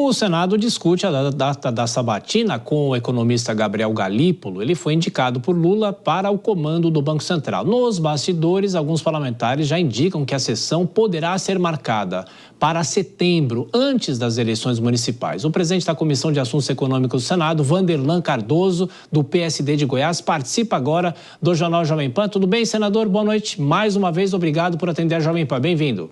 O Senado discute a data da sabatina com o economista Gabriel Galípolo. Ele foi indicado por Lula para o comando do Banco Central. Nos bastidores, alguns parlamentares já indicam que a sessão poderá ser marcada para setembro, antes das eleições municipais. O presidente da Comissão de Assuntos Econômicos do Senado, Vanderlan Cardoso, do PSD de Goiás, participa agora do Jornal Jovem Pan. Tudo bem, senador? Boa noite. Mais uma vez, obrigado por atender a Jovem Pan. Bem-vindo.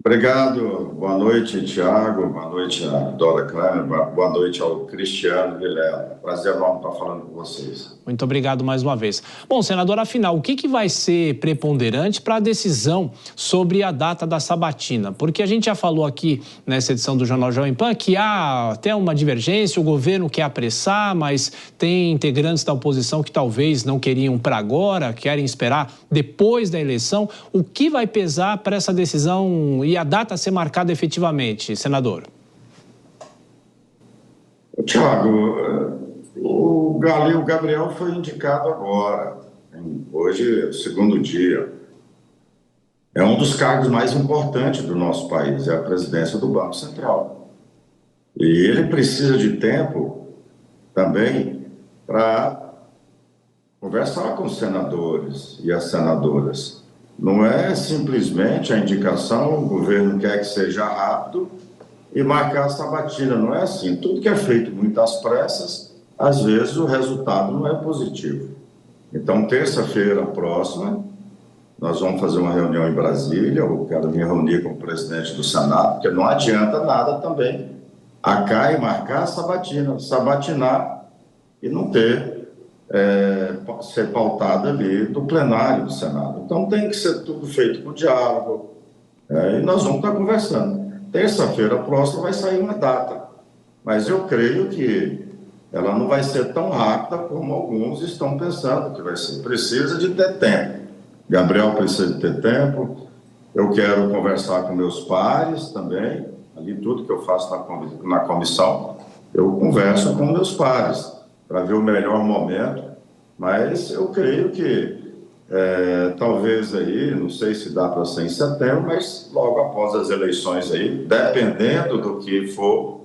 Obrigado, boa noite, Tiago, boa noite a Dora Kramer, boa noite ao Cristiano Vilela. Prazer enorme estar falando com vocês. Muito obrigado mais uma vez. Bom, senador, afinal, o que vai ser preponderante para a decisão sobre a data da sabatina? Porque a gente já falou aqui nessa edição do Jornal Jovem Pan que há até uma divergência, o governo quer apressar, mas tem integrantes da oposição que talvez não queriam para agora, querem esperar depois da eleição. O que vai pesar para essa decisão e a data ser marcada efetivamente, senador? Tiago, o Gabriel foi indicado agora. Hoje é o segundo dia. É um dos cargos mais importantes do nosso país, é a presidência do Banco Central. E ele precisa de tempo também para conversar com os senadores e as senadoras. Não é simplesmente a indicação, o governo quer que seja rápido e marcar a sabatina. Não é assim. Tudo que é feito muito às pressas, às vezes o resultado não é positivo. Então, terça-feira próxima, nós vamos fazer uma reunião em Brasília. Eu quero me reunir com o presidente do Senado, porque não adianta nada também a CAI marcar a sabatina, sabatinar e não ter ser pautada ali do plenário do Senado. Então tem que ser tudo feito com diálogo, e nós vamos estar conversando. Terça-feira próxima vai sair uma data, mas eu creio que ela não vai ser tão rápida como alguns estão pensando que vai ser. Precisa de ter tempo. Gabriel precisa de ter tempo. Eu quero conversar com meus pares também. Ali tudo que eu faço na comissão, eu converso com meus pares para ver o melhor momento, mas eu creio que talvez aí, não sei se dá para ser em setembro, mas logo após as eleições aí, dependendo do que for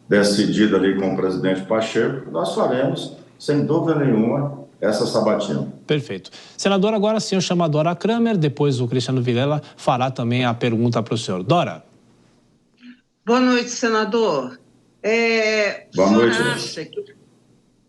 decidido ali com o presidente Pacheco, nós faremos, sem dúvida nenhuma, essa sabatina. Perfeito. Senador, agora sim eu chamo a Dora Kramer, depois o Cristiano Vilela fará também a pergunta para o senhor. Dora. Boa noite, senador. Boa noite. Acha que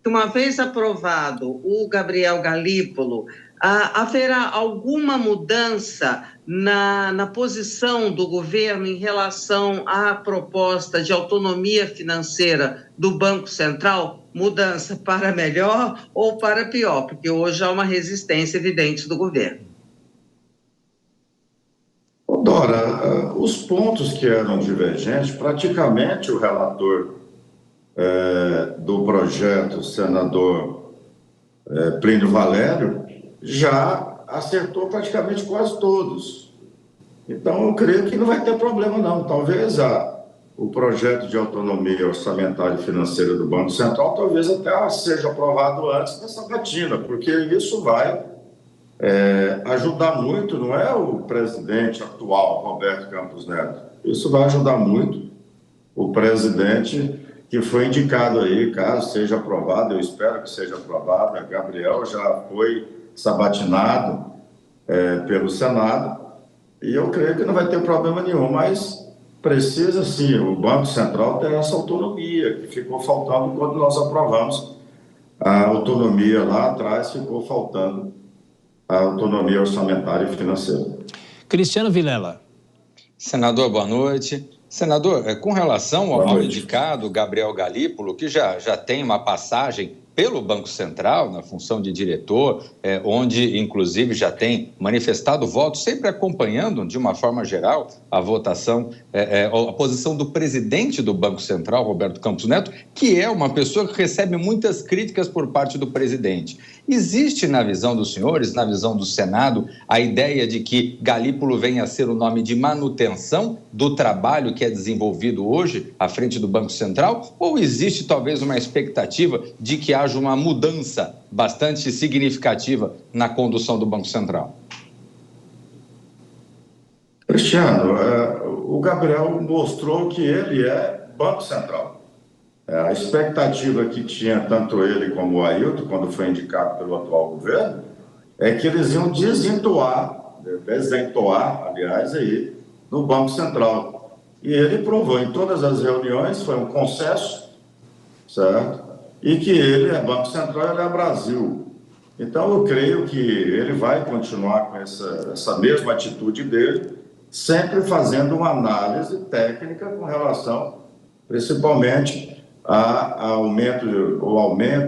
uma vez aprovado o Gabriel Galípolo, haverá alguma mudança na posição do governo em relação à proposta de autonomia financeira do Banco Central? Mudança para melhor ou para pior? Porque hoje há uma resistência evidente do governo. Dora, os pontos que eram divergentes, praticamente o relator do projeto, o senador Plínio Valério, já acertou praticamente quase todos. Então, eu creio que não vai ter problema, não. Talvez o projeto de autonomia orçamentária e financeira do Banco Central, talvez até seja aprovado antes da sabatina, porque isso vai ajudar muito, não é o presidente atual, Roberto Campos Neto. Isso vai ajudar muito o presidente que foi indicado aí, caso seja aprovado, eu espero que seja aprovado. Gabriel já foi sabatinado pelo Senado, e eu creio que não vai ter problema nenhum, mas precisa sim, o Banco Central ter essa autonomia, que ficou faltando quando nós aprovamos a autonomia lá atrás, ficou faltando a autonomia orçamentária e financeira. Cristiano Vilela. Senador, boa noite. Senador, com relação ao indicado Gabriel Galípolo, que já tem uma passagem pelo Banco Central, na função de diretor, onde, inclusive, já tem manifestado voto, sempre acompanhando, de uma forma geral, a votação, a posição do presidente do Banco Central, Roberto Campos Neto, que é uma pessoa que recebe muitas críticas por parte do presidente. Existe, na visão dos senhores, na visão do Senado, a ideia de que Galípolo venha a ser o nome de manutenção do trabalho que é desenvolvido hoje à frente do Banco Central? Ou existe, talvez, uma expectativa de que haja uma mudança bastante significativa na condução do Banco Central? Cristiano, o o Gabriel mostrou que ele é Banco Central. A expectativa que tinha tanto ele como o Ailton, quando foi indicado pelo atual governo, é que eles iam desentoar, aliás, aí, no Banco Central. E ele provou em todas as reuniões, foi um consenso, certo? E que ele é Banco Central, ele é Brasil. Então, eu creio que ele vai continuar com essa mesma atitude dele, sempre fazendo uma análise técnica com relação, principalmente, a aumento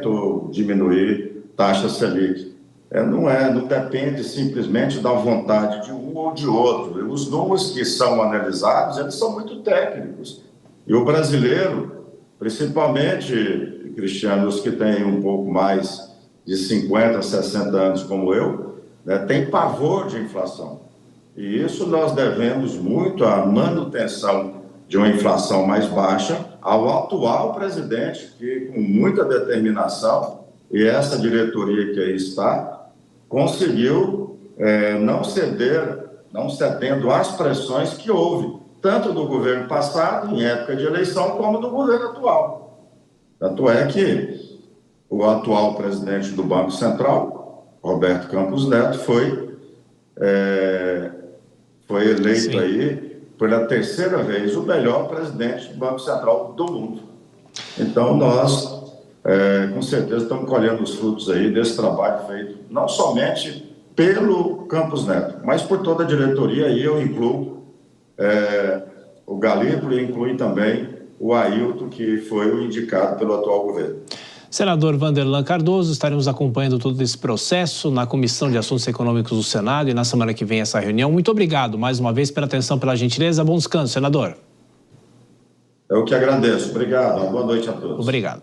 ou diminuir taxa Selic. Não depende simplesmente da vontade de um ou de outro. Os números que são analisados, eles são muito técnicos. E o brasileiro, principalmente, Cristiano, os que têm um pouco mais de 50, 60 anos como eu, né, tem pavor de inflação. E isso nós devemos muito à manutenção de uma inflação mais baixa ao atual presidente, que com muita determinação, e essa diretoria que aí está, conseguiu não cedendo às pressões que houve, tanto do governo passado, em época de eleição, como do governo atual. Tanto é que o atual presidente do Banco Central, Roberto Campos Neto, foi eleito aí pela terceira vez o melhor presidente do Banco Central do mundo. Então, nós, com certeza, estamos colhendo os frutos aí desse trabalho feito, não somente pelo Campos Neto, mas por toda a diretoria, e eu incluo o Galípolo e incluo também o Ailton, que foi o indicado pelo atual governo. Senador Vanderlan Cardoso, estaremos acompanhando todo esse processo na Comissão de Assuntos Econômicos do Senado e na semana que vem essa reunião. Muito obrigado mais uma vez pela atenção, pela gentileza. Bom descanso, senador. Eu que agradeço. Obrigado. Uma boa noite a todos. Obrigado.